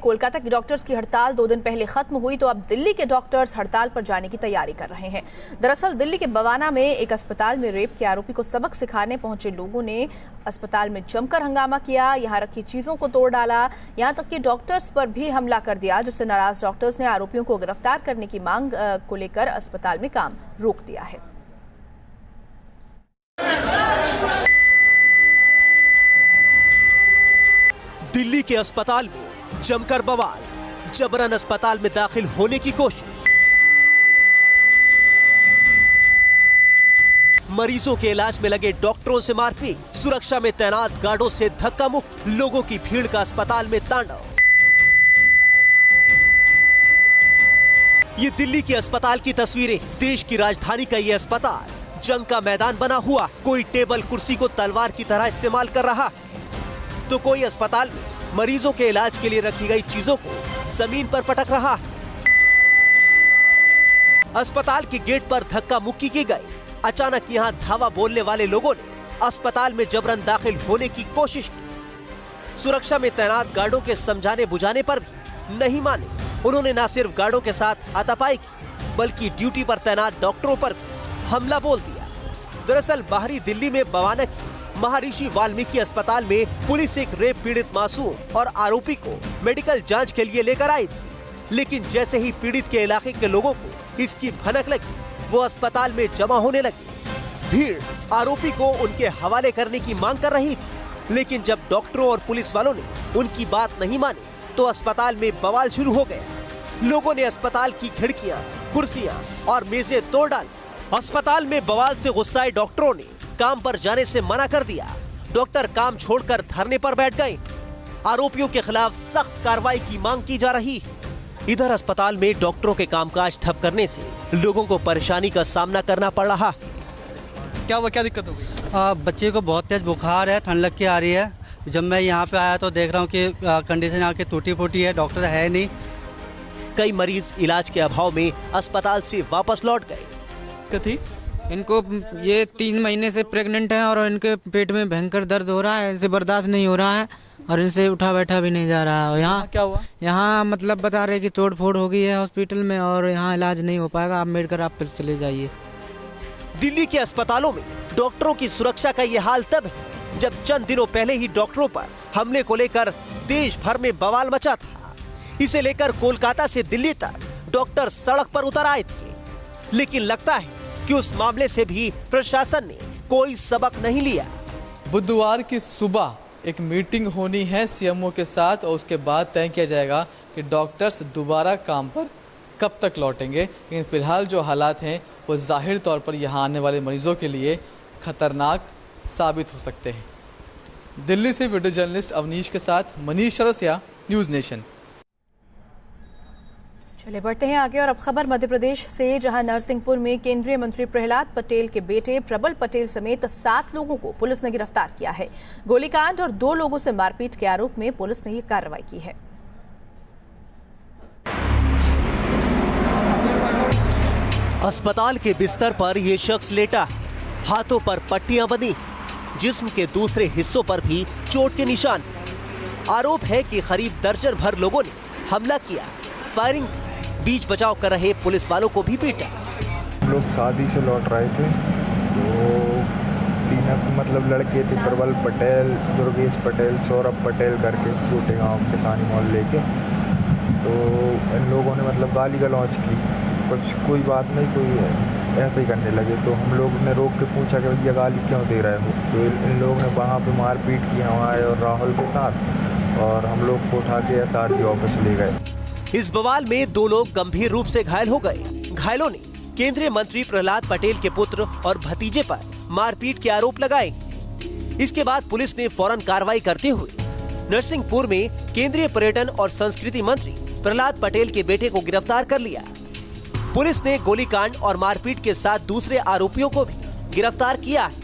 कोलकाता की डॉक्टर्स की हड़ताल 2 दिन पहले खत्म हुई तो अब दिल्ली के डॉक्टर्स हड़ताल पर जाने की तैयारी कर रहे हैं। दरअसल दिल्ली के बवाना में एक अस्पताल में रेप के आरोपी को सबक सिखाने पहुंचे लोगों ने अस्पताल में जमकर हंगामा किया, यहां रखी चीजों को तोड़ डाला, यहां तक कि डॉक्टर्स पर भी हमला कर दिया, जिससे नाराज डॉक्टर्स ने आरोपियों को गिरफ्तार करने की मांग को लेकर अस्पताल में काम रोक दिया है। दिल्ली के अस्पताल में जमकर बवाल, जबरन अस्पताल में दाखिल होने की कोशिश, मरीजों के इलाज में लगे डॉक्टरों से मारपीट, सुरक्षा में तैनात गार्डों से धक्का मुक्की, लोगों की भीड़ का अस्पताल में तांडव। ये दिल्ली के अस्पताल की तस्वीरें। देश की राजधानी का ये अस्पताल जंग का मैदान बना हुआ, कोई टेबल कुर्सी को तलवार की तरह इस्तेमाल कर रहा तो कोई अस्पताल में मरीजों के इलाज के लिए रखी गई चीजों को जमीन पर पटक रहा। अस्पताल के गेट पर धक्का मुक्की की गई। अचानक यहां धावा बोलने वाले लोगों ने अस्पताल में जबरन दाखिल होने की कोशिश की। सुरक्षा में तैनात गार्डों के समझाने बुझाने पर भी नहीं माने। उन्होंने न सिर्फ गार्डों के साथ हाथापाई की, बल्कि ड्यूटी पर तैनात डॉक्टरों पर भी हमला बोल दिया। दरअसल बाहरी दिल्ली में बवाना की महर्षि वाल्मीकि अस्पताल में पुलिस एक रेप पीड़ित मासूम और आरोपी को मेडिकल जांच के लिए लेकर आई थी, लेकिन जैसे ही पीड़ित के इलाके के लोगों को इसकी भनक लगी, वो अस्पताल में जमा होने लगी। भीड़ आरोपी को उनके हवाले करने की मांग कर रही थी, लेकिन जब डॉक्टरों और पुलिस वालों ने उनकी बात नहीं मानी तो अस्पताल में बवाल शुरू हो गया। लोगों ने अस्पताल की खिड़कियां, कुर्सियां और मेजें तोड़ डाली। अस्पताल में बवाल से गुस्साए डॉक्टरों ने काम पर जाने से मना कर दिया। डॉक्टर काम छोड़कर धरने पर बैठ गए। आरोपियों के खिलाफ सख्त कार्रवाई की मांग की जा रही है। इधर अस्पताल में डॉक्टरों के कामकाज ठप करने से लोगों को परेशानी का सामना करना पड़ रहा। क्या दिक्कत हो गई? बच्चे को बहुत तेज बुखार है, ठंड लग के आ रही है। जब मैं यहाँ पे आया तो देख रहा हूँ कि कंडीशन यहाँ की टूटी फूटी है, डॉक्टर है नहीं। कई मरीज इलाज के अभाव में अस्पताल से वापस लौट गए। इनको ये 3 महीने से प्रेग्नेंट है और इनके पेट में भयंकर दर्द हो रहा है, इनसे बर्दाश्त नहीं हो रहा है और इनसे उठा बैठा भी नहीं जा रहा है। यहाँ क्या हुआ? यहाँ मतलब बता रहे कि तोड़ फोड़ हो गई है हॉस्पिटल में और यहाँ इलाज नहीं हो पाएगा, आप मेडिकल आप फिर चले जाइए। दिल्ली के अस्पतालों में डॉक्टरों की सुरक्षा का ये हाल तब है जब चंद दिनों पहले ही डॉक्टरों पर हमले को लेकर देश भर में बवाल मचा था। इसे लेकर कोलकाता से दिल्ली तक डॉक्टर सड़क पर उतर आए थे, लेकिन लगता है कि उस मामले से भी प्रशासन ने कोई सबक नहीं लिया। बुधवार की सुबह एक मीटिंग होनी है सीएमओ के साथ और उसके बाद तय किया जाएगा कि डॉक्टर्स दोबारा काम पर कब तक लौटेंगे। लेकिन फिलहाल जो हालात हैं वो जाहिर तौर पर यहाँ आने वाले मरीजों के लिए खतरनाक साबित हो सकते हैं। दिल्ली से वीडियो जर्नलिस्ट अवनीश के साथ मनीष चौरसिया, न्यूज़ नेशन। चले बढ़ते हैं आगे और अब खबर मध्य प्रदेश से, जहां नरसिंहपुर में केंद्रीय मंत्री प्रहलाद पटेल के बेटे प्रबल पटेल समेत 7 लोगों को पुलिस ने गिरफ्तार किया है। गोलीकांड और 2 लोगों से मारपीट के आरोप में पुलिस ने ये कार्रवाई की है। अस्पताल के बिस्तर पर ये शख्स लेटा है, हाथों पर पट्टियां बंधी, जिस्म के दूसरे हिस्सों पर भी चोट के निशान। आरोप है कि करीब दर्जन भर लोगों ने हमला किया, फायरिंग, बीच बचाव कर रहे पुलिस वालों को भी पीटा। लोग शादी से लौट रहे थे तो 3 लड़के थे, प्रबल पटेल, दुर्गेश पटेल, सौरभ पटेल करके, छोटे गांव किसानी मोहल्ले के। तो इन लोगों ने गाली गलौज की, कोई बात नहीं, कोई ऐसे ही करने लगे। तो हम लोग ने रोक के पूछा कि भैया गाली क्यों दे रहे हो। तो इन लोगों ने वहाँ पे मारपीट की हमारे और राहुल के साथ, और हम लोग को उठा के SRG ऑफिस ले गए। इस बवाल में 2 लोग गंभीर रूप से घायल हो गए। घायलों ने केंद्रीय मंत्री प्रहलाद पटेल के पुत्र और भतीजे पर मारपीट के आरोप लगाए। इसके बाद पुलिस ने फौरन कार्रवाई करते हुए नरसिंहपुर में केंद्रीय पर्यटन और संस्कृति मंत्री प्रहलाद पटेल के बेटे को गिरफ्तार कर लिया। पुलिस ने गोलीकांड और मारपीट के साथ दूसरे आरोपियों को भी गिरफ्तार किया है।